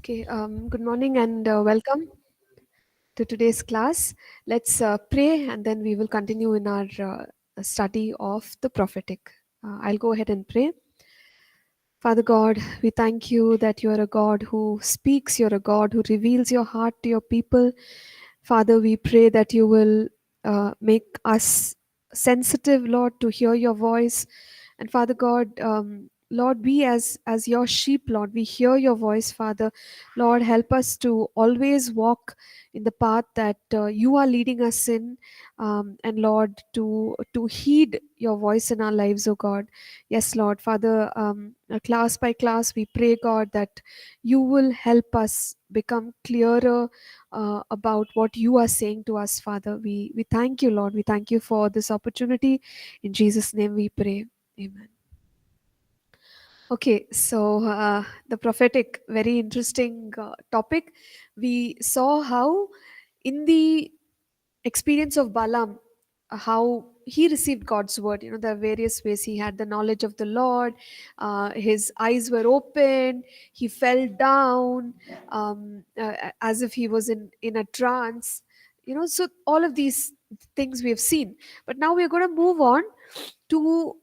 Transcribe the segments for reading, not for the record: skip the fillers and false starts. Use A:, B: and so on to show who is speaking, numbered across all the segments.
A: Okay, good morning and welcome to today's class. Let's pray and then we will continue in our study of the prophetic. I'll go ahead and pray. Father God, we thank you that you are a God who speaks, you're a God who reveals your heart to your people. Father, we pray that you will make us sensitive, Lord, to hear your voice. And Father God, Lord, we as your sheep, Lord, we hear your voice, Father. Lord, help us to always walk in the path that you are leading us in, and Lord, to heed your voice in our lives, oh God. Yes, Lord, Father, class by class, we pray, God, that you will help us become clearer about what you are saying to us, Father. We thank you, Lord. We thank you for this opportunity. In Jesus' name we pray. Amen. Okay, so the prophetic, very interesting topic. We saw how in the experience of Balaam, how he received God's word. You know, there are various ways. He had the knowledge of the Lord, his eyes were open, he fell down as if he was in a trance. You know, so all of these things we have seen. But now we're going to move on to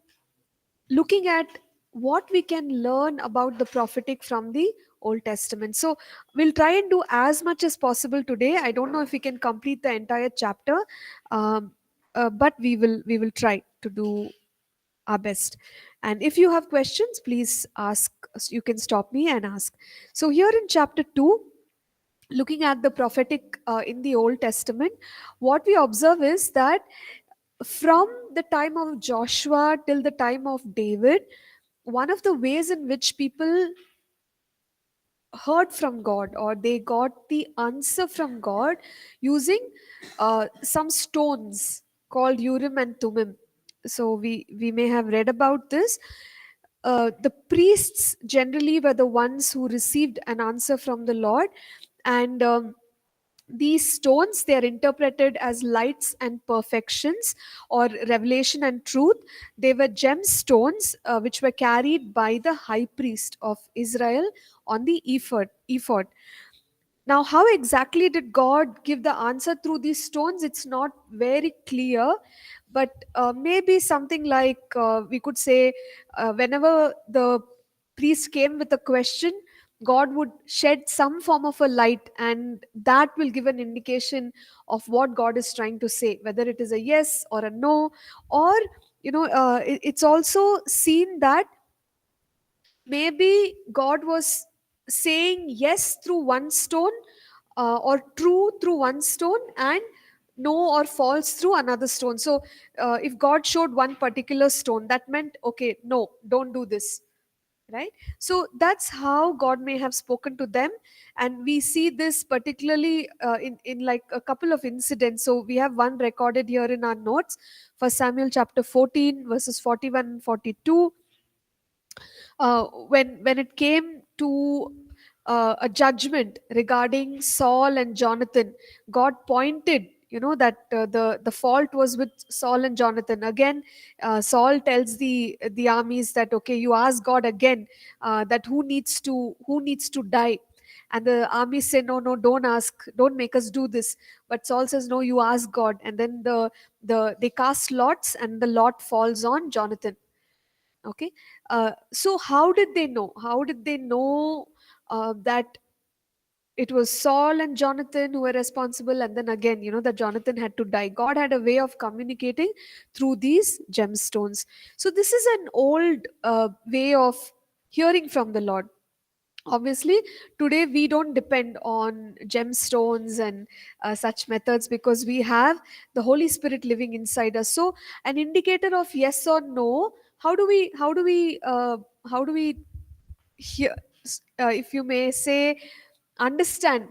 A: looking at what we can learn about the prophetic from the Old Testament. So we'll try and do as much as possible today. I don't know if we can complete the entire chapter, um, but we will try to do our best. And if you have questions, please ask. You can stop me and ask. So here in chapter 2, looking at the prophetic in the Old Testament, what we observe is that from the time of Joshua till the time of David, one of the ways in which people heard from God, or they got the answer from God, using some stones called Urim and Thummim. So we may have read about this. The priests generally were the ones who received an answer from the Lord, and these stones, they are interpreted as lights and perfections, or revelation and truth. They were gemstones which were carried by the high priest of Israel on the ephod. Now, how exactly did God give the answer through these stones? It's not very clear, but maybe something like, we could say, whenever the priest came with a question, God would shed some form of a light, and that will give an indication of what God is trying to say, whether it is a yes or a no. Or, it's also seen that maybe God was saying yes through one stone, or true through one stone, and no or false through another stone. So if God showed one particular stone, that meant, okay, no, don't do this, right? So that's how God may have spoken to them. And we see this particularly in like a couple of incidents. So we have one recorded here in our notes. First Samuel chapter 14 verses 41 and 42. When it came to a judgment regarding Saul and Jonathan, God pointed, that the fault was with Saul and Jonathan. Again, Saul tells the armies that, okay, you ask God again, that who needs to die. And the armies say, no, no, don't ask, don't make us do this. But Saul says, no, you ask God. And then they cast lots, and the lot falls on Jonathan. Okay. So how did they know? How did they know that it was Saul and Jonathan who were responsible? And then again, that Jonathan had to die. God had a way of communicating through these gemstones. So this is an old way of hearing from the Lord. Obviously, today we don't depend on gemstones and such methods, because we have the Holy Spirit living inside us. So an indicator of yes or no, how do we hear, if you may say, understand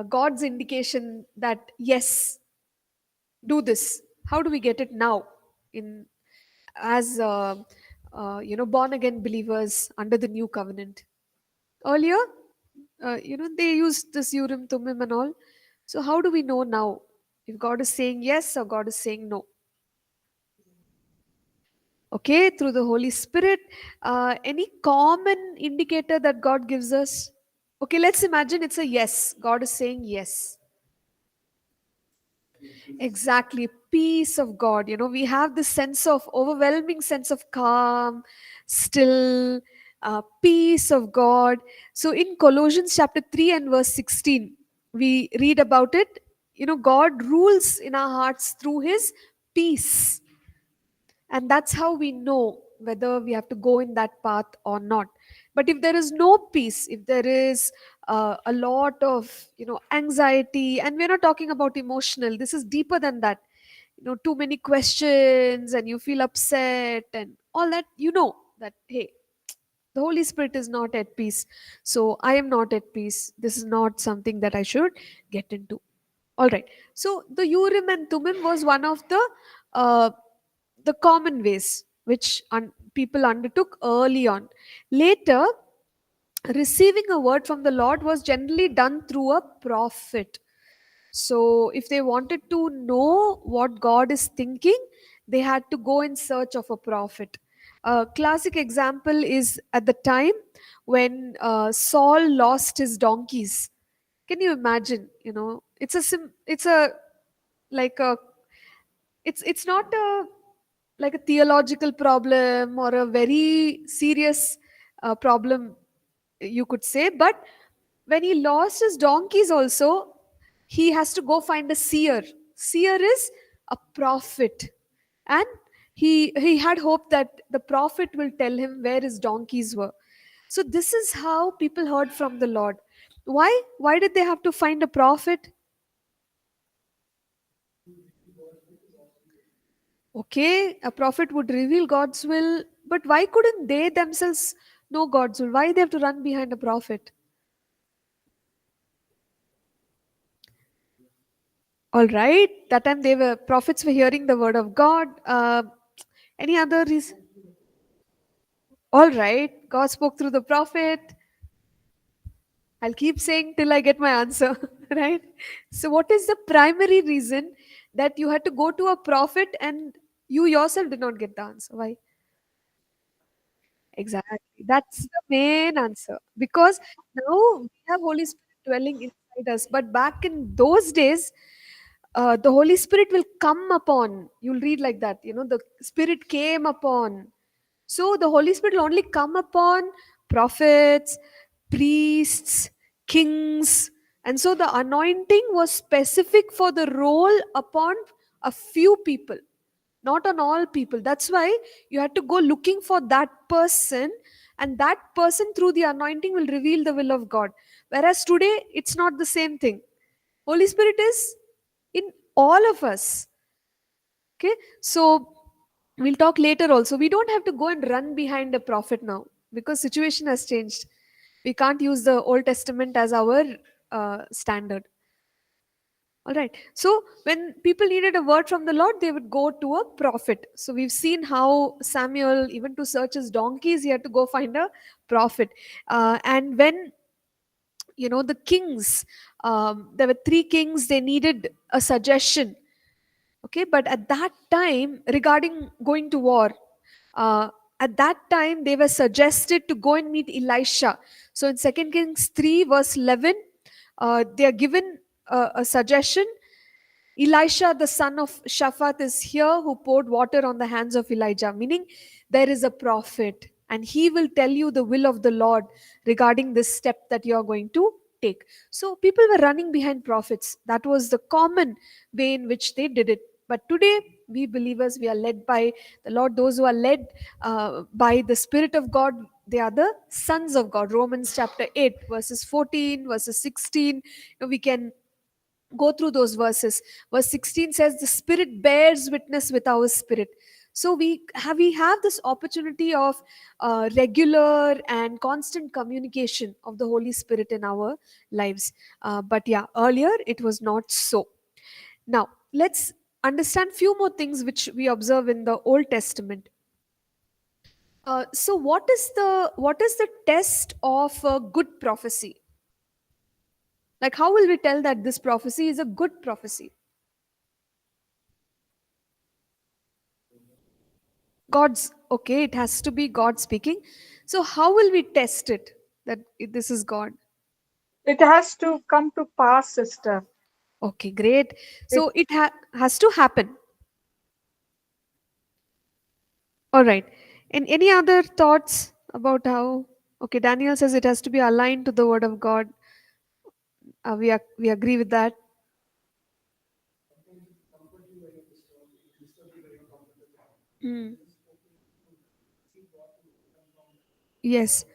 A: God's indication that yes, do this? How do we get it now, in as born again believers under the new covenant? Earlier, they used this Urim Thummim and all. So how do we know now if God is saying yes or God is saying no? Okay, through the Holy Spirit. Any common indicator that God gives us? Okay, let's imagine it's a yes. God is saying yes. Exactly. Peace of God. We have this sense of overwhelming sense of calm, still, peace of God. So in Colossians chapter 3 and verse 16, we read about it. God rules in our hearts through his peace. And that's how we know whether we have to go in that path or not. But if there is no peace, if there is a lot of anxiety, and we're not talking about emotional, this is deeper than that. Too many questions and you feel upset and all that, that, hey, the Holy Spirit is not at peace. So I am not at peace. This is not something that I should get into. All right. So the Urim and Thummim was one of uh, the common ways which people undertook early on. Later, receiving a word from the Lord was generally done through a prophet. So, if they wanted to know what God is thinking, they had to go in search of a prophet. A classic example is at the time when Saul lost his donkeys. Can you imagine? It's a like a it's not a like a theological problem or a very serious problem, you could say. But when he lost his donkeys also, he has to go find a seer. Seer is a prophet. And he had hope that the prophet will tell him where his donkeys were. So this is how people heard from the Lord. Why did they have to find a prophet? Okay, a prophet would reveal God's will, but why couldn't they themselves know God's will? Why they have to run behind a prophet? All right, that time they were prophets were hearing the word of God. Any other reason? All right, God spoke through the prophet. I'll keep saying till I get my answer, right? So, what is the primary reason that you had to go to a prophet and you yourself did not get the answer? Why? Exactly. That's the main answer. Because now we have Holy Spirit dwelling inside us. But back in those days, the Holy Spirit will come upon. You'll read like that. The Spirit came upon. So the Holy Spirit will only come upon prophets, priests, kings. And so the anointing was specific for the role upon a few people, not on all people. That's why you had to go looking for that person, and that person through the anointing will reveal the will of God. Whereas today, it's not the same thing. Holy Spirit is in all of us. Okay, so we'll talk later also. We don't have to go and run behind a prophet now because situation has changed. We can't use the Old Testament as our standard. All right. So when people needed a word from the Lord, they would go to a prophet. So we've seen how Samuel, even to search his donkeys, he had to go find a prophet. And when the kings, there were three kings, they needed a suggestion. Okay, but at that time, regarding going to war, uh, at that time they were suggested to go and meet Elisha. So in Second Kings 3 verse 11, they are given a suggestion. Elisha, the son of Shaphat, is here who poured water on the hands of Elijah, meaning there is a prophet and he will tell you the will of the Lord regarding this step that you are going to take. So people were running behind prophets. That was the common way in which they did it. But today, we believers, we are led by the Lord. Those who are led by the Spirit of God, they are the sons of God. Romans chapter 8, verses 14, verses 16. We can go through those verses. Verse 16 says the Spirit bears witness with our spirit. So we have this opportunity of regular and constant communication of the Holy Spirit in our lives. But yeah, earlier it was not so. Now let's understand few more things which we observe in the Old Testament. So what is the test of a good prophecy? Like, how will we tell that this prophecy is a good prophecy? God's okay, it has to be God speaking. So how will we test it that this is God?
B: It has to come to pass, sister.
A: Okay, great.
B: It,
A: So it has to happen. All right. And any other thoughts about how? Okay, Daniel says it has to be aligned to the word of God. We agree with that. Mm. Yes.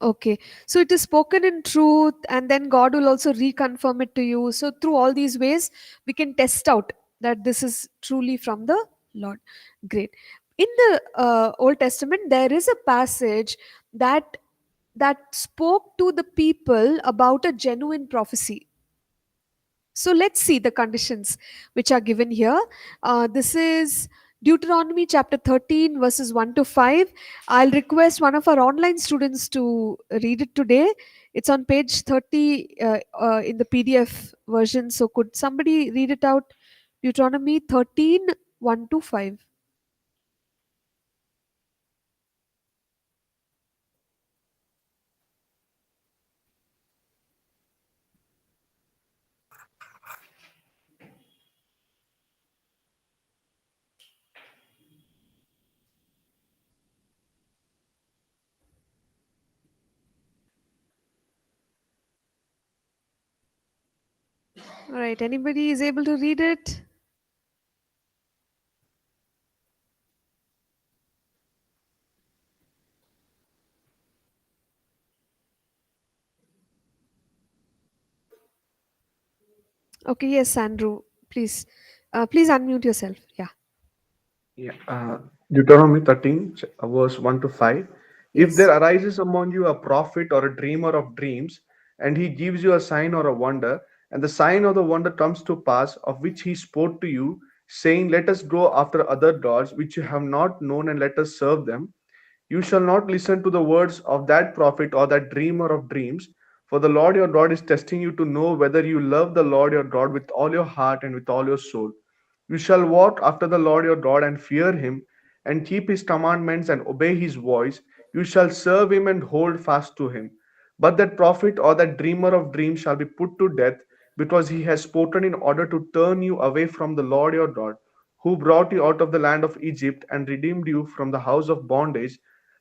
A: Okay. So it is spoken in truth, and then God will also reconfirm it to you. So through all these ways, we can test out that this is truly from the Lord. Great. In the Old Testament, there is a passage that spoke to the people about a genuine prophecy. So let's see the conditions which are given here. This is Deuteronomy chapter 13, verses 1 to 5. I'll request one of our online students to read it today. It's on page 30 in the PDF version. So could somebody read it out? Deuteronomy 13, 1 to 5. All right. Anybody is able to read it? Okay. Yes, Andrew. Please. Please unmute yourself. Yeah.
C: Yeah, Deuteronomy 13, verse 1 to 5. If there
A: Yes.
C: arises among you a prophet or a dreamer of dreams, and he gives you a sign or a wonder, and the sign or the wonder comes to pass, of which he spoke to you, saying, let us go after other gods which you have not known, and let us serve them, you shall not listen to the words of that prophet or that dreamer of dreams, for the Lord your God is testing you to know whether you love the Lord your God with all your heart and with all your soul. You shall walk after the Lord your God and fear him, and keep his commandments and obey his voice. You shall serve him and hold fast to him. But that prophet or that dreamer of dreams shall be put to death, because he has spoken in order to turn you away from the Lord your God, who brought you out of the land of Egypt and redeemed you from the house of bondage,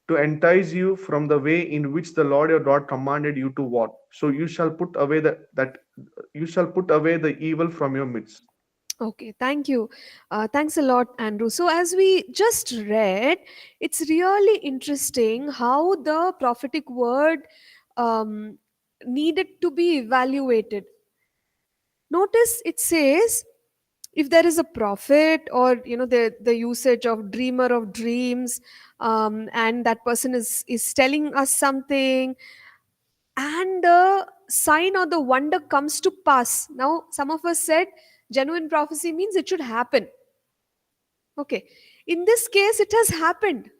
C: to entice you from the way in which the Lord your God commanded you to walk. So you shall put away that you shall put away the evil from your midst.
A: Okay, thank you. Thanks a lot, Andrew. So, as we just read, it's really interesting how the prophetic word um, needed to be evaluated. Notice it says, if there is a prophet, or the usage of dreamer of dreams, and that person is telling us something, and the sign or the wonder comes to pass. Now some of us said genuine prophecy means it should happen. Okay, in this case it has happened,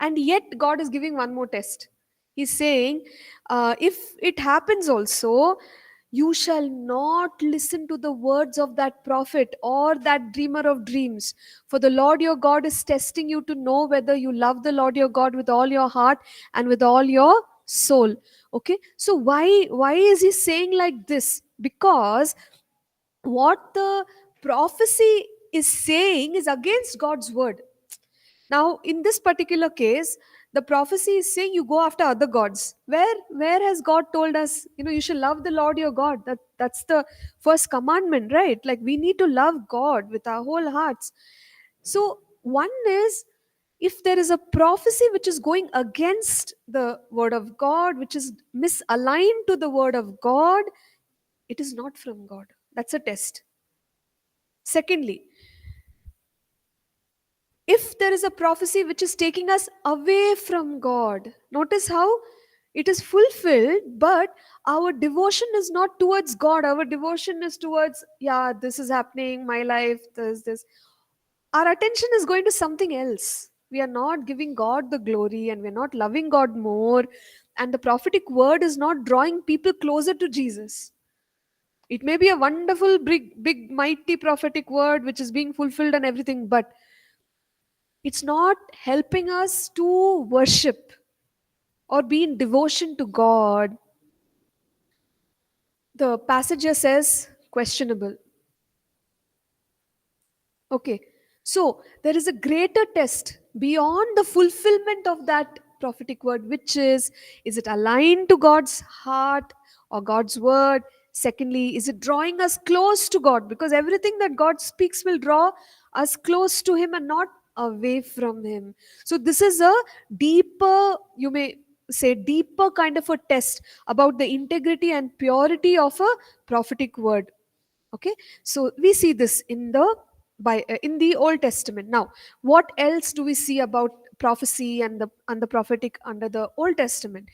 A: and yet God is giving one more test. He's saying, if it happens also, you shall not listen to the words of that prophet or that dreamer of dreams, for the Lord your God is testing you to know whether you love the Lord your God with all your heart and with all your soul. Okay, so why is he saying like this? Because what the prophecy is saying is against God's word. Now in this particular case, the prophecy is saying you go after other gods. Where has God told us, you should love the Lord your God? That's the first commandment, right? Like, we need to love God with our whole hearts. So one is, if there is a prophecy which is going against the word of God, which is misaligned to the word of God, it is not from God. That's a test. Secondly, if there is a prophecy which is taking us away from God, notice how it is fulfilled, but our devotion is not towards God. Our devotion is towards, yeah, this is happening, my life, this. Our attention is going to something else. We are not giving God the glory, and we're not loving God more. And the prophetic word is not drawing people closer to Jesus. It may be a wonderful, big, mighty prophetic word which is being fulfilled and everything, but it's not helping us to worship. or be in devotion to God, the passage here says questionable. Okay, so there is a greater test beyond the fulfillment of that prophetic word, which is it aligned to God's heart or God's word? Secondly, is it drawing us close to God? Because everything that God speaks will draw us close to Him and not away from Him. So, this is a deeper, you may say, deeper kind of a test about the integrity and purity of a prophetic word. Okay, so we see this in the in the Old Testament. Now, what else do we see about prophecy and the prophetic under the Old Testament?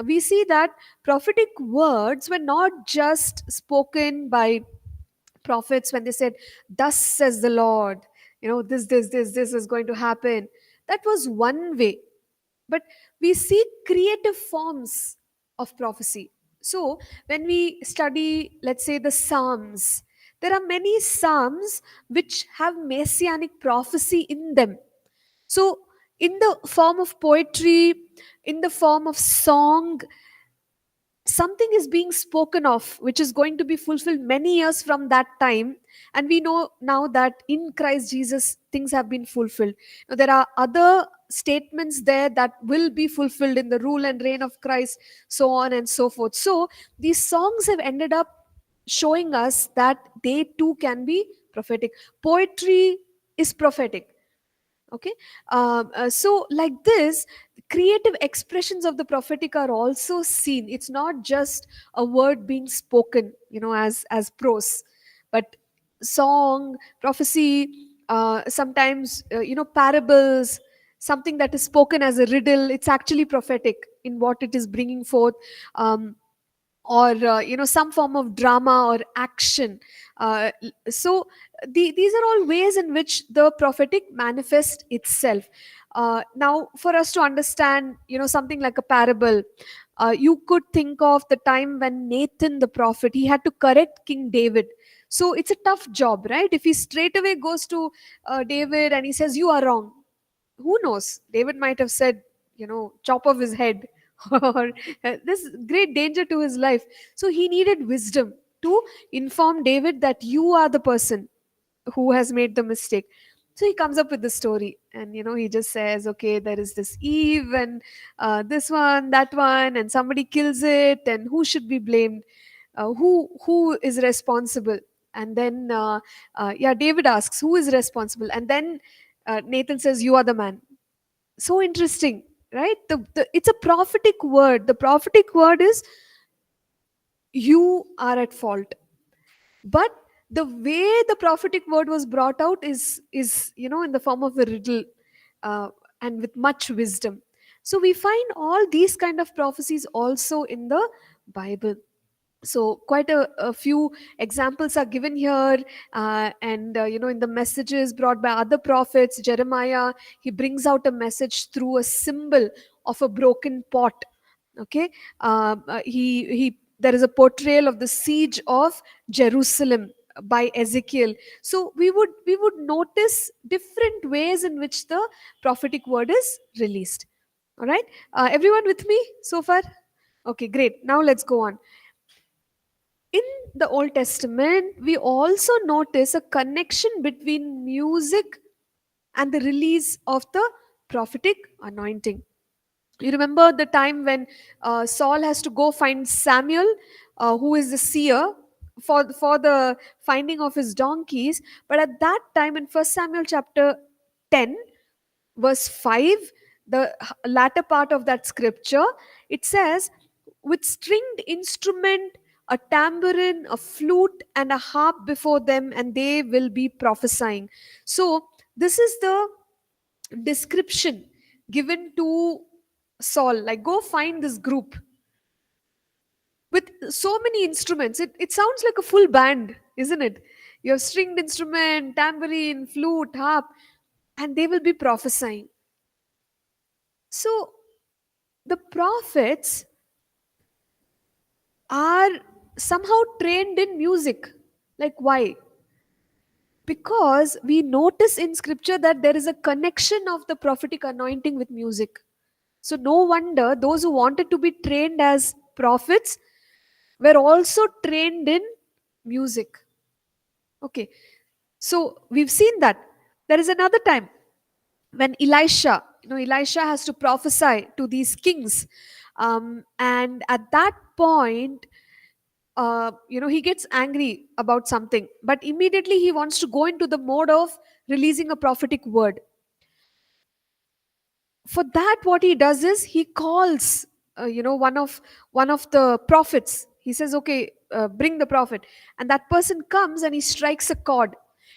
A: We see that prophetic words were not just spoken by prophets when they said, thus says the Lord, this is going to happen. That was one way. But we see creative forms of prophecy. So when we study, let's say, the Psalms, there are many Psalms which have messianic prophecy in them. So in the form of poetry, in the form of song, something is being spoken of which is going to be fulfilled many years from that time. And we know now that in Christ Jesus things have been fulfilled. Now, there are other statements there that will be fulfilled in the rule and reign of Christ, so on and so forth. So these songs have ended up showing us that they too can be prophetic. Poetry is prophetic. Okay, so like this, creative expressions of the prophetic are also seen. It's not just a word being spoken, as prose, but song, prophecy, sometimes parables, something that is spoken as a riddle, it's actually prophetic in what it is bringing forth. Or some form of drama or action. So these are all ways in which the prophetic manifests itself. Now, for us to understand something like a parable, you could think of the time when Nathan the prophet, he had to correct King David. So it's a tough job, right? If he straight away goes to David and he says, you are wrong, who knows, David might have said, chop off his head, or this great danger to his life. So he needed wisdom to inform David that you are the person who has made the mistake. So he comes up with the story, and he just says, okay, there is this Eve, and this one, that one, and somebody kills it, and who should be blamed? Who is responsible? And then yeah, David asks, who is responsible? And then Nathan says, you are the man. So interesting, right? It's a prophetic word. The prophetic word is, you are at fault. But the way the prophetic word was brought out is in the form of a riddle, uh, and with much wisdom. So we find all these kind of prophecies also in the Bible. So quite a few examples are given here. And in the messages brought by other prophets, Jeremiah, he brings out a message through a symbol of a broken pot. Okay, he there is a portrayal of the siege of Jerusalem by Ezekiel. So we would notice different ways in which the prophetic word is released. All right, everyone with me so far? Okay, great. Now let's go on. In the Old Testament, we also notice a connection between music and the release of the prophetic anointing. You remember the time when Saul has to go find Samuel, who is the seer, for the finding of his donkeys. But at that time, in First Samuel chapter 10, verse 5, the latter part of that scripture, it says, with stringed instrument, a tambourine, a flute, and a harp before them, and they will be prophesying. So this is the description given to Saul, like, go find this group with so many instruments. It sounds like a full band, isn't it? You have stringed instrument, tambourine, flute, harp, and they will be prophesying. So the prophets are somehow trained in music. Like, why? Because we notice in scripture that there is a connection of the prophetic anointing with music. So no wonder those who wanted to be trained as prophets were also trained in music. Okay, so we've seen that. There is another time when Elisha, Elisha has to prophesy to these kings. And at that point, he gets angry about something, but immediately he wants to go into the mode of releasing a prophetic word. For that, what he does is he calls, one of the prophets. He says, okay, bring the prophet. And that person comes and he strikes a chord.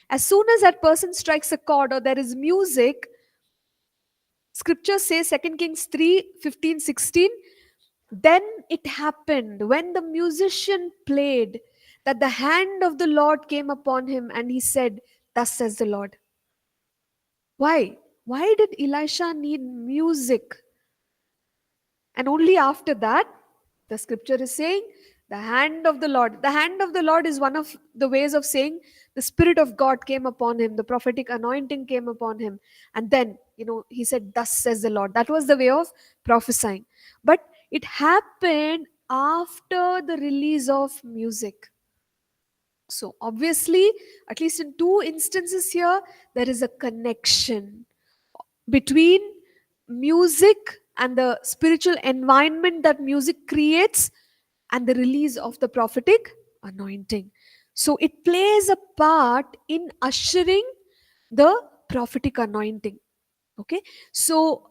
A: As soon as that person strikes a chord or there is music, scripture says, 2 Kings 3:15-16, then it happened when the musician played that the hand of the Lord came upon him, and he said, thus says the Lord. Why did Elisha need music? And only after that, the scripture is saying, the hand of the Lord is one of the ways of saying the Spirit of God came upon him, the prophetic anointing came upon him. And then, he said, thus says the Lord. That was the way of prophesying. But it happened after the release of music. So, obviously, at least in two instances here, there is a connection between music and the spiritual environment that music creates and the release of the prophetic anointing. So it plays a part in ushering the prophetic anointing. Okay, so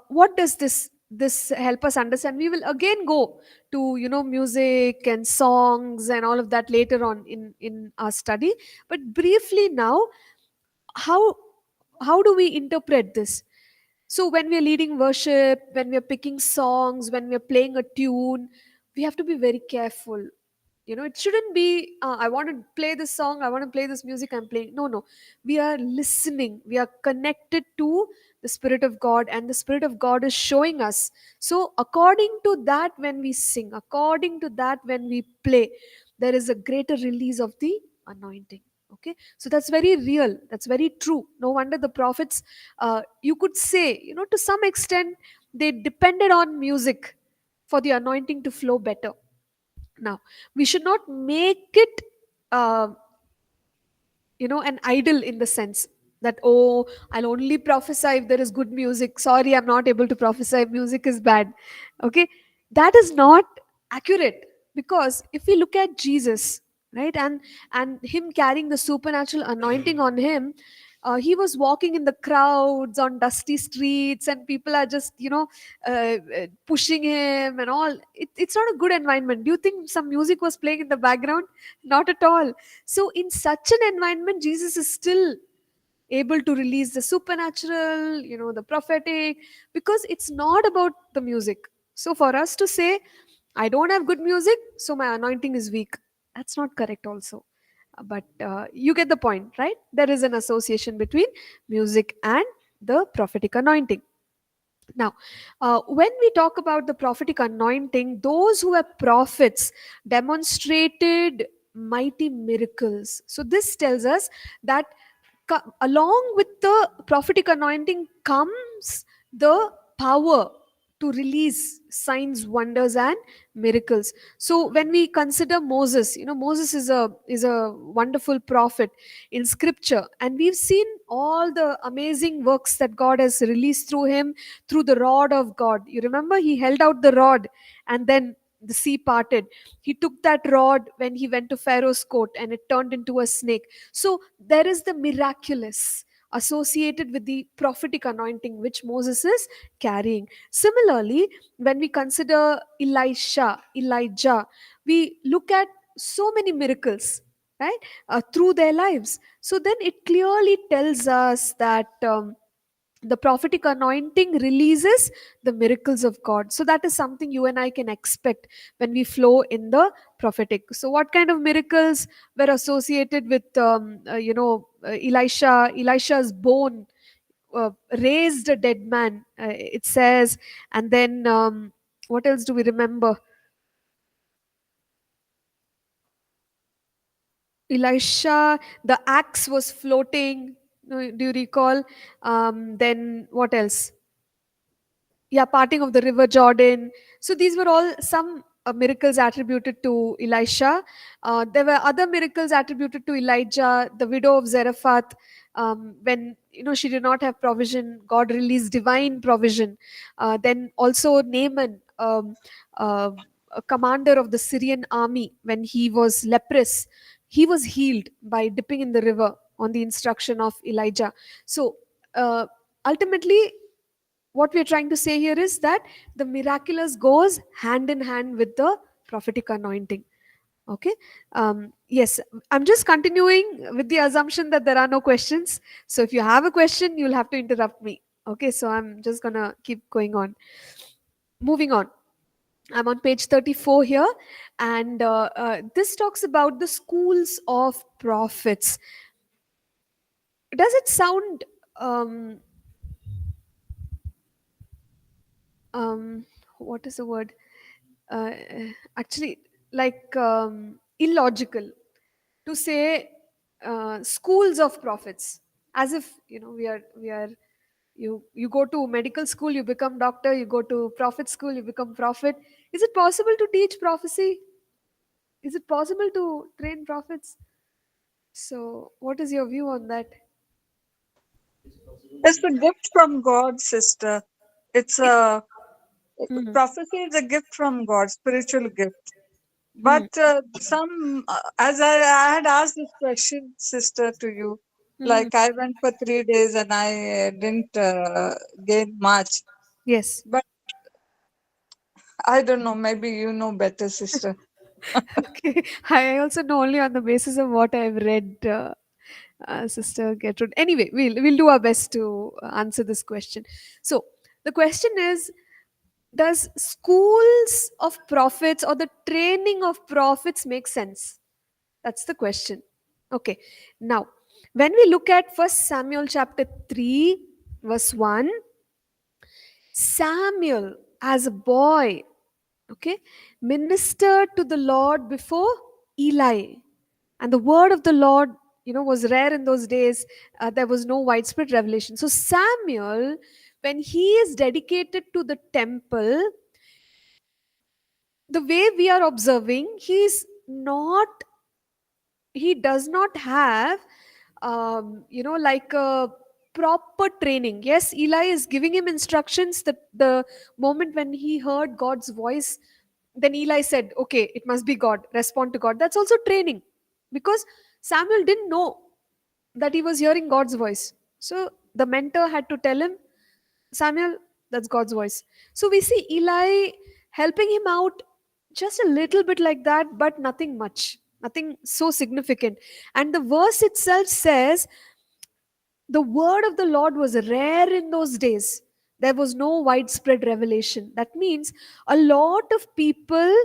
A: what does this help us understand? We will again go to music and songs and all of that later on in our study, but briefly now, how how do we interpret this? So when we are leading worship, when we are picking songs, when we are playing a tune, we have to be very careful. It shouldn't be, I want to play this song, I want to play this music, I'm playing. No, no. We are listening. We are connected to the Spirit of God, and the Spirit of God is showing us. So according to that, when we sing, according to that, when we play, there is a greater release of the anointing. Okay, so that's very real, that's very true. No wonder the prophets, you could say, to some extent, they depended on music for the anointing to flow better. Now, we should not make it, uh, an idol, in the sense that, oh, I'll only prophesy if there is good music. Sorry, I'm not able to prophesy, music is bad. Okay, that is not accurate. Because if we look at Jesus, right, and him carrying the supernatural anointing on him, he was walking in the crowds on dusty streets, and people are just pushing him and all. It's not a good environment. Do you think some music was playing in the background? Not at all. So in such an environment, Jesus is still able to release the supernatural, the prophetic, because it's not about the music. So for us to say, I don't have good music, so my anointing is weak, that's not correct also. But you get the point, right? There is an association between music and the prophetic anointing. Now, when we talk about the prophetic anointing, those who are prophets demonstrated mighty miracles. So this tells us that along with the prophetic anointing comes the power to release signs, wonders, and miracles. So when we consider Moses, Moses is a wonderful prophet in scripture, and we've seen all the amazing works that God has released through him, through the rod of God. You remember, he held out the rod, and then the sea parted. He took that rod when he went to Pharaoh's court, and it turned into a snake. So there is the miraculous associated with the prophetic anointing which Moses is carrying. Similarly, when we consider Elijah, we look at so many miracles, right, through their lives. So then it clearly tells us that the prophetic anointing releases the miracles of God. So that is something you and I can expect when we flow in the prophetic. So what kind of miracles were associated with Elisha's bone raised a dead man, it says. And then what else do we remember? Elisha, the axe was floating. Do you recall? Then what else? yeah, parting of the river Jordan. So these were all some miracles attributed to Elisha. There were other miracles attributed to Elijah, the widow of Zarephath. When she did not have provision, God released divine provision. Then also Naaman, a commander of the Syrian army, when he was leprous, he was healed by dipping in the river on the instruction of Elijah. So uh, ultimately, what we're trying to say here is that the miraculous goes hand in hand with the prophetic anointing. Okay. Yes, I'm just continuing with the assumption that there are no questions. So if you have a question, you'll have to interrupt me. Okay, so I'm just gonna keep going on. Moving on. I'm on page 34 here, and this talks about the schools of prophets. Does it sound um, um, what is the word? uh, Actually, like illogical to say schools of prophets, as if we are you go to medical school, you become doctor, you go to prophet school, you become prophet. Is it possible to teach prophecy? Is it possible to train prophets? So what is your view on that?
B: It's a gift from God, sister. It's
A: It-
B: a
A: Hmm.
B: prophecy is a gift from God, spiritual gift.
A: Hmm.
B: But as I had asked this question, sister, to you,
A: Hmm.
B: like I went for 3 days and I didn't gain much.
A: Yes.
B: But I don't know, maybe you know better, sister.
A: Okay. I also know only on the basis of what I've read, Sister Gertrude. Anyway, we'll do our best to answer this question. So the question is, does schools of prophets or the training of prophets make sense? That's the question. Okay. Now, when we look at First Samuel chapter 3, verse 1, Samuel as a boy, okay, ministered to the Lord before Eli. And the word of the Lord, was rare in those days. There was no widespread revelation. So Samuel, when he is dedicated to the temple, the way we are observing, he does not have like a proper training. Yes, Eli is giving him instructions. That the moment when he heard God's voice, then Eli said, okay, it must be God, respond to God. That's also training, because Samuel didn't know that he was hearing God's voice. So the mentor had to tell him, Samuel, that's God's voice. So we see Eli helping him out just a little bit like that, but nothing much, nothing so significant. And the verse itself says, the word of the Lord was rare in those days. There was no widespread revelation. That means a lot of people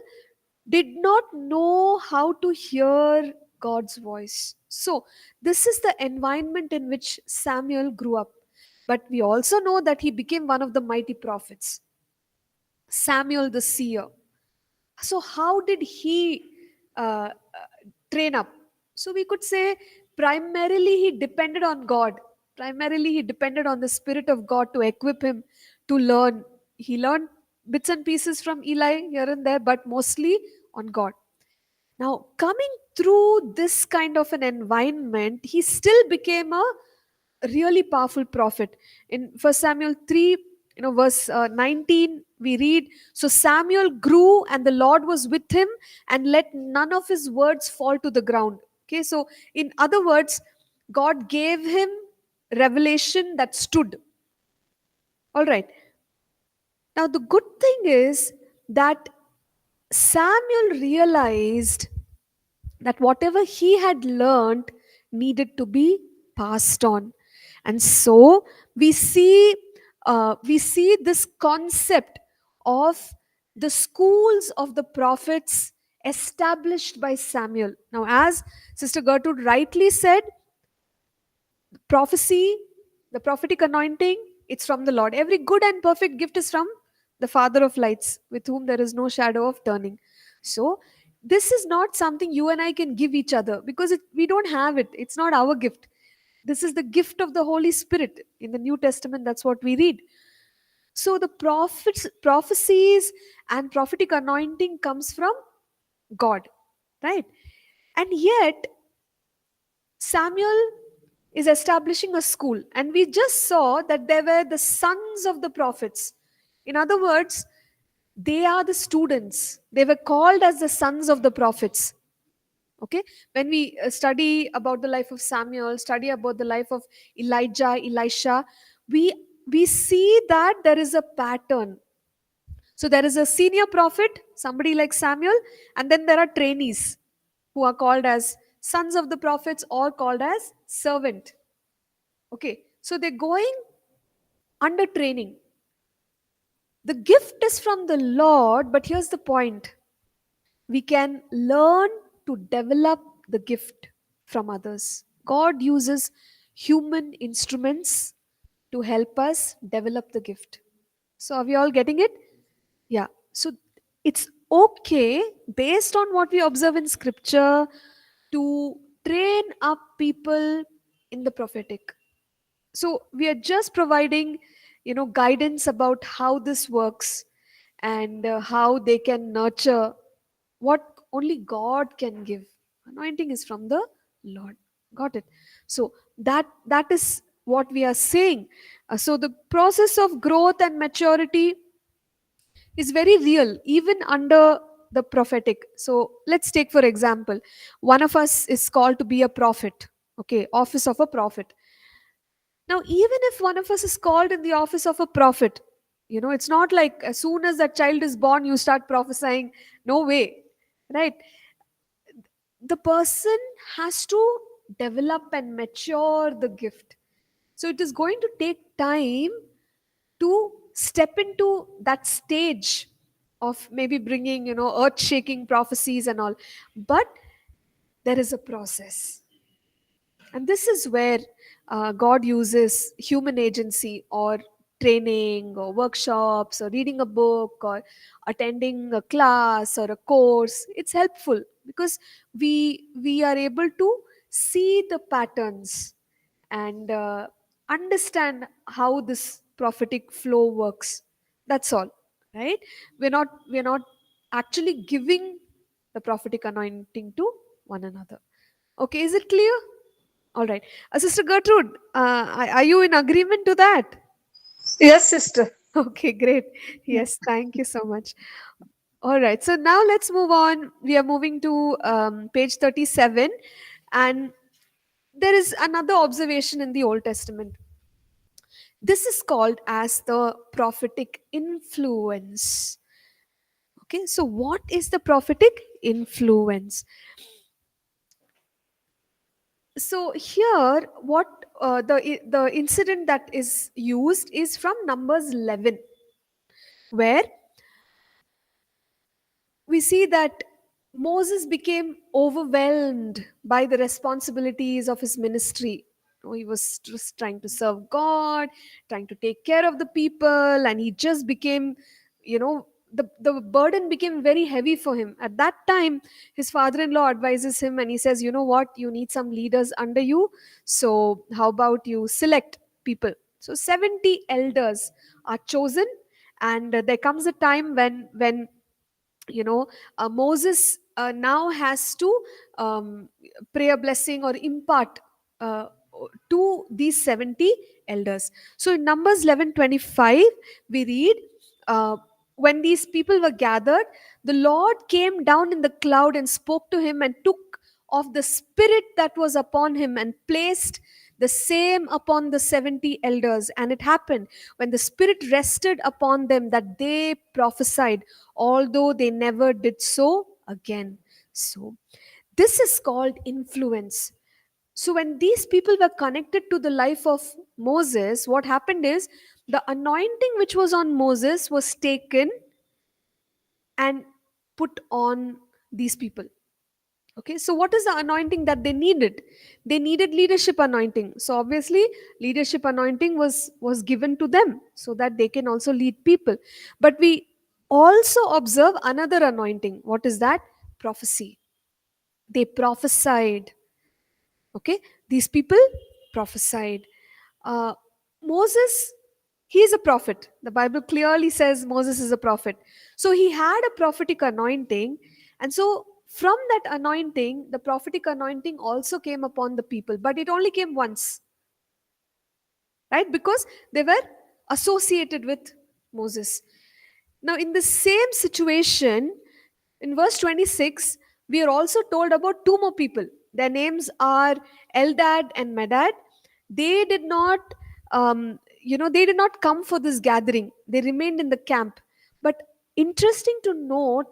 A: did not know how to hear God's voice. So, this is the environment in which Samuel grew up. But we also know that he became one of the mighty prophets, Samuel the seer. So how did he train up? So we could say primarily he depended on God. Primarily he depended on the Spirit of God to equip him to learn. He learned bits and pieces from Eli here and there, but mostly on God. Now, coming through this kind of an environment, he still became a really powerful prophet. In First Samuel 3, verse 19, we read, so Samuel grew and the Lord was with him and let none of his words fall to the ground. Okay, so in other words, God gave him revelation that stood. All right. Now, the good thing is that Samuel realized that whatever he had learned needed to be passed on. And so we see this concept of the schools of the prophets established by Samuel. Now, as Sister Gertrude rightly said, prophecy, the prophetic anointing, it's from the Lord. Every good and perfect gift is from the Father of lights, with whom there is no shadow of turning. So this is not something you and I can give each other, because we don't have it. It's not our gift. This is the gift of the Holy Spirit. In the New Testament, that's what we read. So the prophecies and prophetic anointing comes from God, right? And yet Samuel is establishing a school, and we just saw that they were the sons of the prophets. In other words, they are the students. They were called as the sons of the prophets. Okay, when we study about the life of Samuel, study about the life of Elijah, Elisha, we we see that there is a pattern. So there is a senior prophet, somebody like Samuel, and then there are trainees who are called as sons of the prophets or called as servant. Okay, so they're going under training. The gift is from the Lord, but here's the point: we can learn to develop the gift from others. God uses human instruments to help us develop the gift. So, are we all getting it? Yeah. So, it's okay based on what we observe in scripture to train up people in the prophetic. So we are just providing, guidance about how this works, and how they can nurture what only God can give. Anointing is from the Lord. Got it? So that is what we are saying. So the process of growth and maturity is very real even under the prophetic. So let's take for example, one of us is called to be a prophet. Okay, office of a prophet. Now, even if one of us is called in the office of a prophet, it's not like as soon as that child is born, you start prophesying. No way, right? The person has to develop and mature the gift. So it is going to take time to step into that stage of maybe bringing, earth shaking prophecies and all. But there is a process. And this is where God uses human agency, or training, or workshops, or reading a book, or attending a class or a course. It's helpful because we are able to see the patterns, and understand how this prophetic flow works. That's all, right? We're not actually giving the prophetic anointing to one another. Okay, is it clear? All right. Sister Gertrude, are you in agreement to that?
B: Yes, sister.
A: Okay, great.
B: Yeah.
A: Yes, thank you so much. All right. So now let's move on. We are moving to page 37. And there is another observation in the Old Testament. This is called as the prophetic influence. Okay. So, what is the prophetic influence? So here what the incident that is used is from Numbers 11, where we see that Moses became overwhelmed by the responsibilities of his ministry. He was just trying to serve God, trying to take care of the people, and he just became, the burden became very heavy for him. At that time, his father in law advises him and he says, you know what, you need some leaders under you. So, how about you select people? So, 70 elders are chosen, and there comes a time when Moses now has to pray a blessing or impart uh, to these 70 elders. So in Numbers 11:25 we read, when these people were gathered, the Lord came down in the cloud and spoke to him and took of the spirit that was upon him and placed the same upon the 70 elders. And it happened when the spirit rested upon them that they prophesied, although they never did so again. So this is called influence. So when these people were connected to the life of Moses, what happened is the anointing which was on Moses was taken and put on these people. Okay, so what is the anointing that they needed? They needed leadership anointing. So obviously leadership anointing was given to them so that they can also lead people. But we also observe another anointing. What is that? Prophecy. They prophesied. Okay, these people prophesied. uh, Moses He is a prophet. The Bible clearly says Moses is a prophet. So he had a prophetic anointing. And so from that anointing, the prophetic anointing also came upon the people, but it only came once, right? Because they were associated with Moses. Now, in the same situation, in verse 26, we are also told about two more people. Their names are Eldad and Medad. They did not, they did not come for this gathering. They remained in the camp. But interesting to note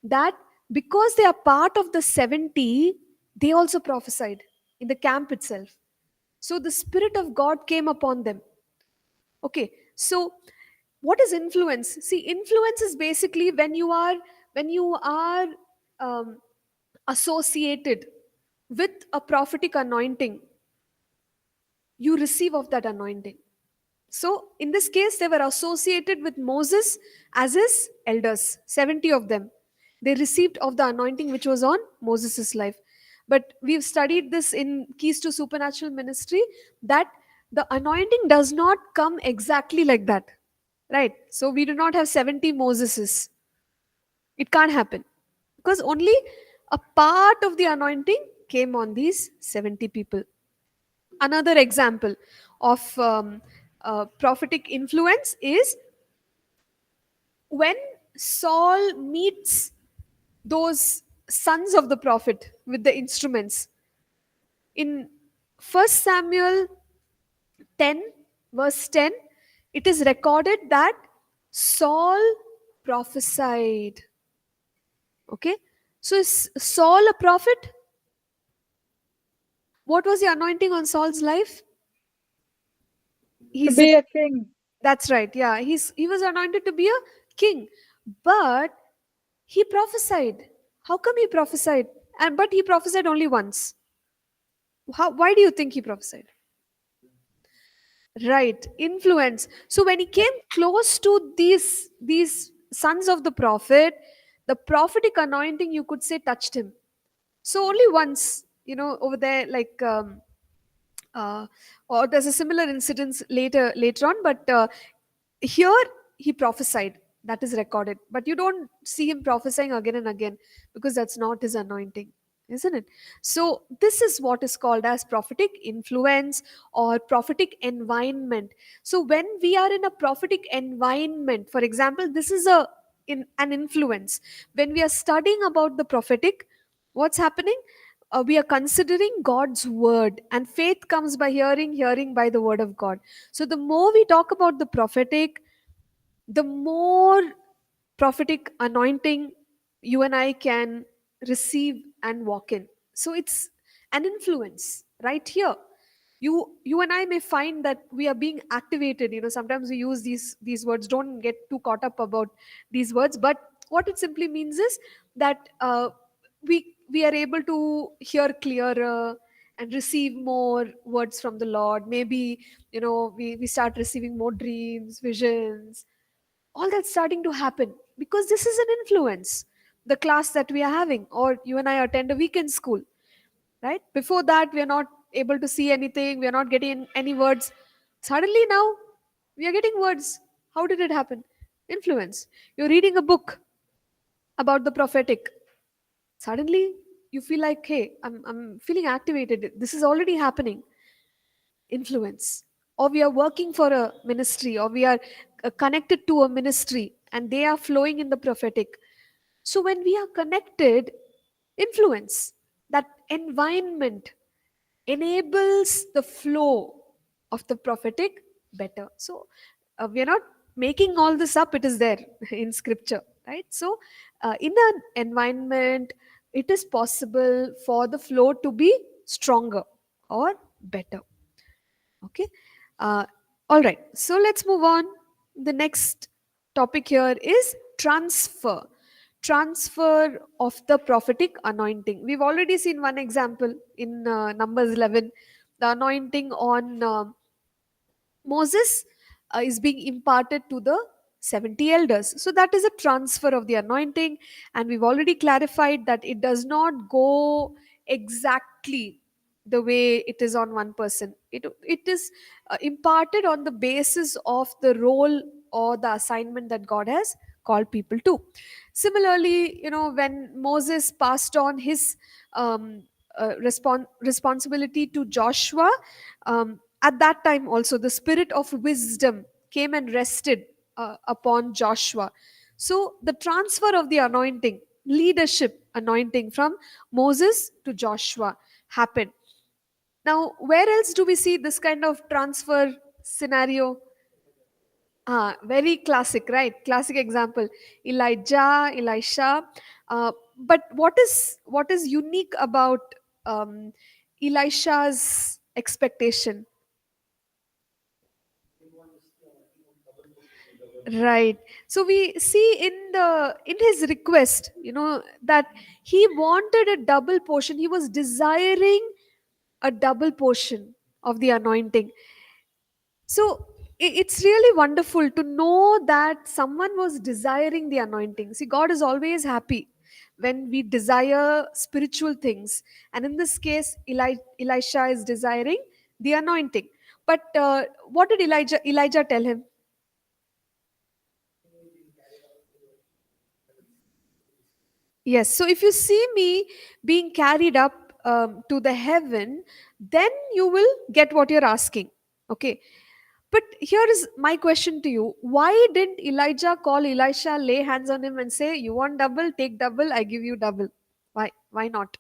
A: that because they are part of the 70, they also prophesied in the camp itself. So the Spirit of God came upon them. Okay, so what is influence? See, influence is basically when you are um, associated with a prophetic anointing, you receive of that anointing. So in this case, they were associated with Moses as his elders, 70 of them. They received of the anointing which was on Moses' life. But we've studied this in Keys to Supernatural Ministry, that the anointing does not come exactly like that. Right? So we do not have 70 Moseses. It can't happen. Because only a part of the anointing came on these 70 people. Another example of prophetic influence is when Saul meets those sons of the prophet with the instruments. In 1 Samuel 10, verse 10, it is recorded that Saul prophesied. Okay, so is Saul a prophet? What was the anointing on Saul's life?
B: To
A: He's a,
B: be a king.
A: that's right, yeah, he was anointed to be a king, but he prophesied. How come he prophesied? And but he prophesied only once. Why do you think he prophesied? Right, influence. So when he came close to these sons of the prophet, the prophetic anointing, you could say, touched him. So only once, over there, like uh, or there's a similar incident later on, but here he prophesied. That is recorded, but you don't see him prophesying again and again, because that's not his anointing, isn't it? So this is what is called as prophetic influence or prophetic environment. So when we are in a prophetic environment, for example, this is an influence. When we are studying about the prophetic, what's happening? We are considering God's word, and faith comes by hearing, hearing by the word of God. So the more we talk about the prophetic, the more prophetic anointing you and I can receive and walk in. So it's an influence right here. You and I may find that we are being activated. Sometimes we use these words. Don't get too caught up about these words, but what it simply means is that we are able to hear clearer and receive more words from the Lord. Maybe we start receiving more dreams, visions, all that's starting to happen because this is an influence. The class that we are having, or you and I attend a weekend school, right? Before that, we are not able to see anything, we are not getting any words. Suddenly now, we are getting words. How did it happen? Influence. You're reading a book about the prophetic. Suddenly, you feel like, hey, I'm feeling activated. This is already happening. Influence. Or we are working for a ministry, or we are connected to a ministry, and they are flowing in the prophetic. So when we are connected, influence, that environment enables the flow of the prophetic better. So we are not making all this up, it is there in scripture, right? So in an environment, it is possible for the flow to be stronger or better. Okay. uh, all right, so let's move on. The next topic here is transfer of the prophetic anointing. We've already seen one example in Numbers 11. The anointing on Moses is being imparted to the 70 elders. So that is a transfer of the anointing, and we've already clarified that it does not go exactly. the way it is on one person. It is imparted on the basis of the role or the assignment that God has called people to. Similarly, when Moses passed on his responsibility to Joshua, at that time also the spirit of wisdom came and rested upon Joshua. So the transfer of the anointing, leadership anointing from Moses to Joshua happened. Now, where else do we see this kind of transfer scenario? Very classic, right? Classic example: Elijah, Elisha. But what is unique about um, Elisha's expectation? Right. So we see in his request, that he wanted a double portion. He was desiring a double portion of the anointing. So it's really wonderful to know that someone was desiring the anointing. See, God is always happy when we desire spiritual things, and in this case, Elisha is desiring the anointing. But what did Elijah tell him? Yes. So if you see me being carried up to the heaven, then you will get what you're asking. Okay. But here is my question to you. Why didn't Elijah call Elisha, lay hands on him, and say, "You want double? Take double, I give you double"? Why? Why not?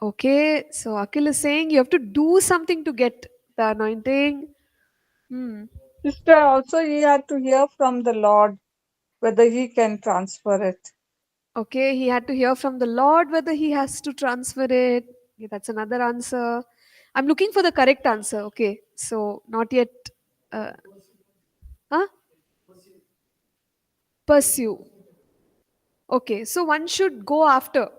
A: Okay. So Akil is saying you have to do something to get the anointing. Hmm.
B: Sister, also he had to hear from the Lord whether he can transfer it.
A: Okay. He had to hear from the Lord whether he has to transfer it. Okay, that's another answer. I'm looking for the correct answer. Okay. So not yet. Uh, huh? Pursue. Okay, so one should go after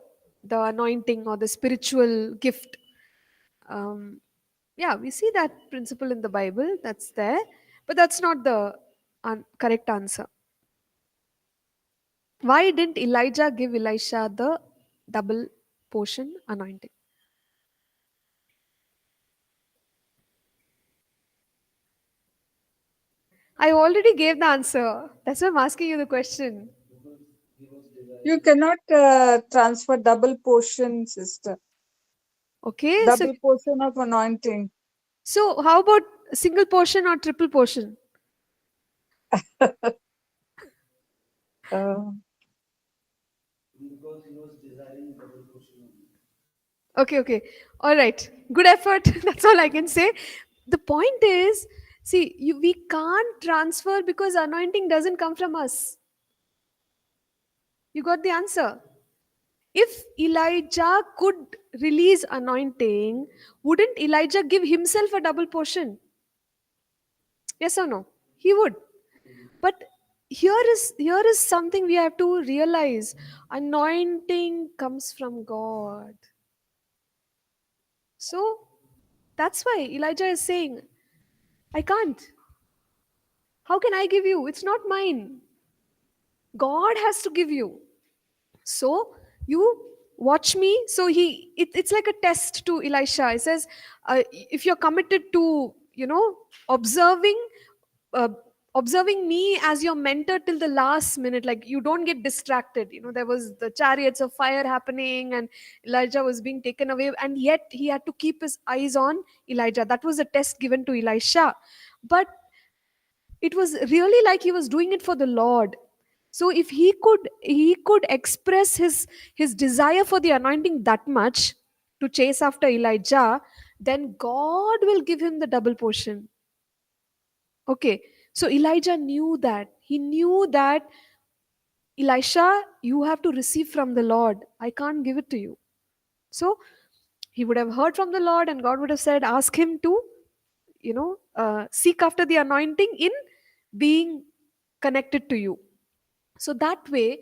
A: the anointing or the spiritual gift. Um, yeah, we see that principle in the Bible. That's there, but that's not the correct answer. Why didn't Elijah give Elisha the double portion anointing? I already gave the answer. That's why I'm asking you the question.
B: You cannot transfer double portion, sister.
A: Okay, so
B: Double portion of anointing.
A: so how about single portion or triple portion?
B: Uh,
A: Okay, okay. All right. Good effort. That's all I can say. The point is, see, we can't transfer because anointing doesn't come from us. You got the answer. If Elijah could release anointing, wouldn't Elijah give himself a double portion? Yes or no? He would. But here is something we have to realize. Anointing comes from God. So that's why Elijah is saying, I can't. How can I give you? It's not mine. God has to give you. So you watch me. So it's like a test to Elisha. It says, if you're committed to, observing, uh, observing me as your mentor till the last minute, like you don't get distracted. There was the chariots of fire happening, and Elijah was being taken away, and yet he had to keep his eyes on Elijah. That was a test given to Elisha. But it was really like he was doing it for the Lord. So if he could express his desire for the anointing that much to chase after Elijah, then God will give him the double portion. Okay. So Elijah knew that. He knew that, Elisha, you have to receive from the Lord. I can't give it to you. So he would have heard from the Lord, and God would have said, ask him to, seek after the anointing in being connected to you. So that way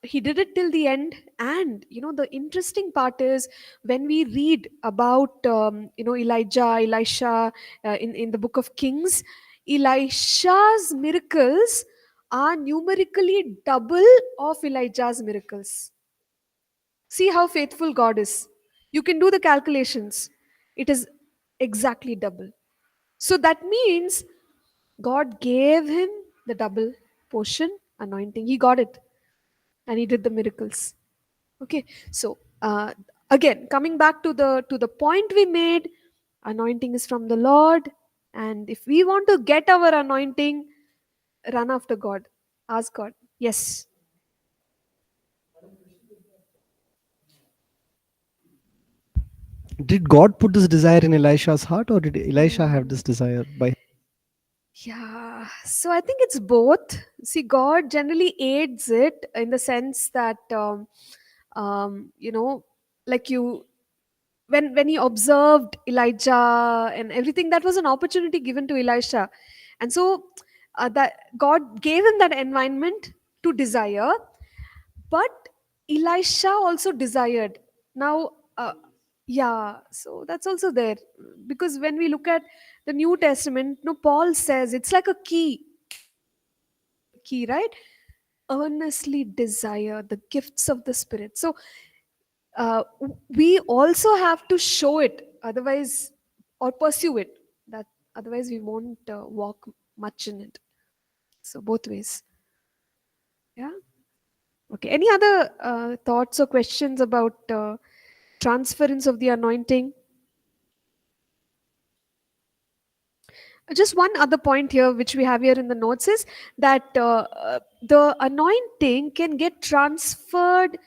A: he did it till the end. And the interesting part is, when we read about Elijah, Elisha, in the book of Kings, Elisha's miracles are numerically double of Elijah's miracles. See how faithful God is. You can do the calculations. It is exactly double. So that means God gave him the double portion anointing. He got it and he did the miracles. Okay, so again, coming back to the point we made, anointing is from the Lord, and if we want to get our anointing, run after God, ask God. Yes.
D: Did God put this desire in Elisha's heart, or did Elisha have this desire by?
A: Yeah, so I think it's both. See, God generally aids it in the sense that you know, like you, when he observed Elijah and everything, that was an opportunity given to Elisha, and so that God gave him that environment to desire, but Elisha also desired. Now, yeah, so that's also there, because when we look at the New Testament, no, Paul says it's like a key, right? Earnestly desire the gifts of the Spirit. So we also have to show it, otherwise, or pursue it. That otherwise we won't walk much in it. So both ways. Yeah. Okay. Any other thoughts or questions about transference of the anointing? Just one other point here, which we have here in the notes, is that the anointing can get transferred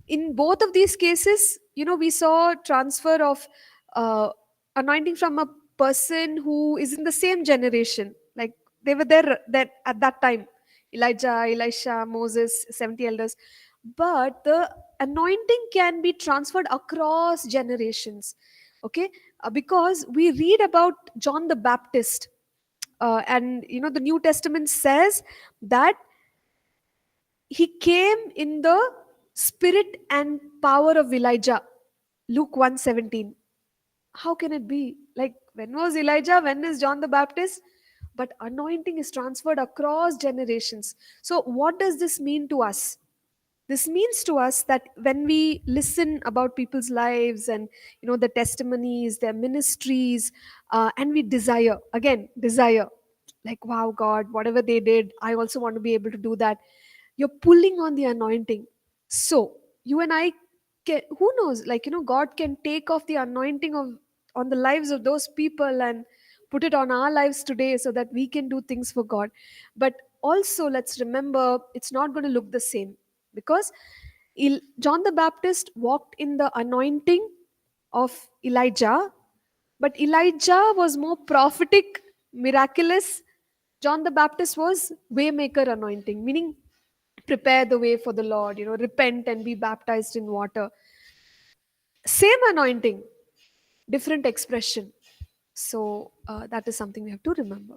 A: in both of these cases. You know, we saw transfer of uh, anointing from a person who is in the same generation, like they were there that at that time, Elijah, Elisha, Moses, 70 elders. But the anointing can be transferred across generations. Okay, because we read about John the Baptist, and you know the New Testament says that he came in the spirit and power of Elijah. Luke 1:17. How can it be? Like, when was Elijah? When is John the Baptist? But anointing is transferred across generations. So what does this mean to us? This means to us that when we listen about people's lives and you know the testimonies, their ministries, and we desire, again desire, like, wow, God, whatever they did, I also want to be able to do that. You're pulling on the anointing. So you and I can, who knows, like, you know, God can take off the anointing of on the lives of those people and put it on our lives today so that we can do things for God. But also, let's remember, it's not going to look the same, because John the Baptist walked in the anointing of Elijah, but Elijah was more prophetic, miraculous. John the Baptist was waymaker anointing, meaning prepare the way for the Lord, you know, repent and be baptized in water. Same anointing, different expression. So that is something we have to remember.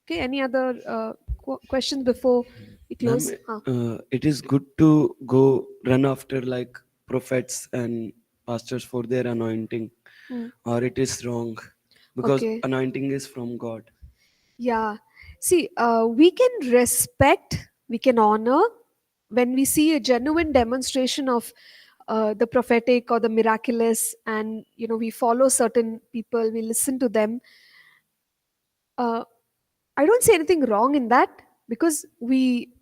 A: Okay, any other questions before we
E: Ma'am,
A: close? Huh.
E: it is good to go run after like prophets and pastors for their anointing,
A: Hmm.
E: or it is wrong because
A: Okay.
E: anointing is from God.
A: Yeah. See, we can respect, we can honor when we see a genuine demonstration of the prophetic or the miraculous, and you know we follow certain people, we listen to them. Uh, I don't say anything wrong in that, because we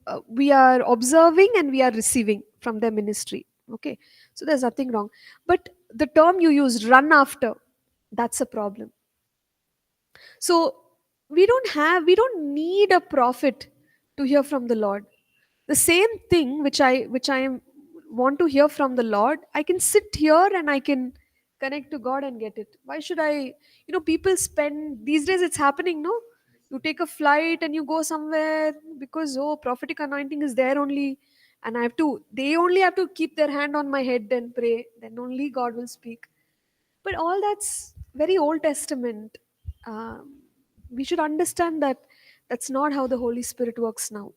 A: are observing and we are receiving from their ministry. Okay, so there's nothing wrong. But the term you used, run after, that's a problem. So we don't need a prophet to hear from the Lord. The same thing which I want to hear from the Lord, I can sit here and I can connect to God and get it. Why should I, you know, people spend these days, it's happening, no? You take a flight and you go somewhere because, oh, prophetic anointing is there only, and they only have to keep their hand on my head and pray, then only God will speak. But all that's very Old Testament. We should understand that that's not how the Holy Spirit works now.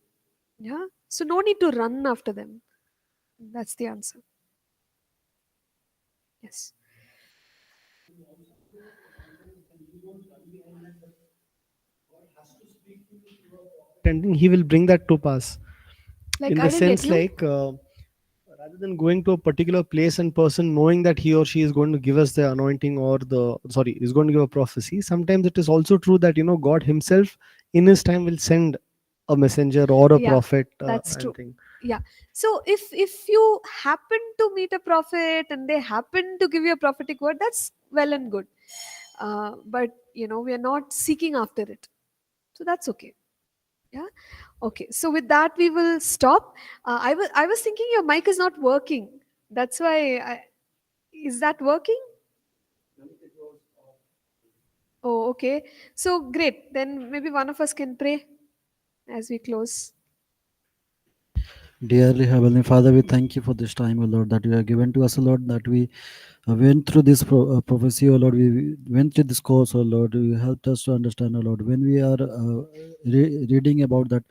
A: Yeah. So no need to run after them. That's the answer. Yes.
D: Attending, he will bring that to pass.
A: Like,
D: In
A: I
D: the
A: didn't get
D: sense,
A: you.
D: like, rather than going to a particular place and person knowing that he or she is going to give us the anointing or is going to give a prophecy, sometimes it is also true that God himself in his time will send a messenger or a
A: Yeah,
D: prophet
A: that's
D: and
A: true.
D: thing.
A: Yeah. So if you happen to meet a prophet and they happen to give you a prophetic word, that's well and good. But we are not seeking after it. So that's okay. Yeah. Okay. So with that, we will stop. I was thinking your mic is not working. That's why. Is that working? Oh, okay. So great. Then maybe one of us can pray as we close.
F: Dearly Heavenly Father, we thank you for this time, O Lord, that you have given to us, O Lord, that we went through this prophecy, O Lord. We went through this course, O Lord. You helped us to understand, O Lord. When we are reading about that,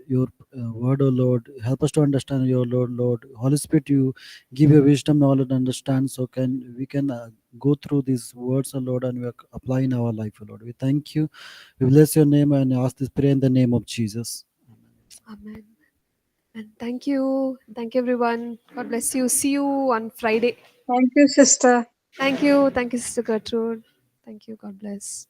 F: your word, O Lord, help us to understand your Lord. Holy Spirit, you give your wisdom, knowledge, and understand, so we can go through these words, O Lord, and we apply in our life, O Lord. We thank you. We bless your name and ask this prayer in the name of Jesus.
A: Amen. And thank you. Thank you, everyone. God bless you. See you on Friday.
B: Thank you, sister.
A: Thank you. Thank you, Sister Gertrude. Thank you. God bless.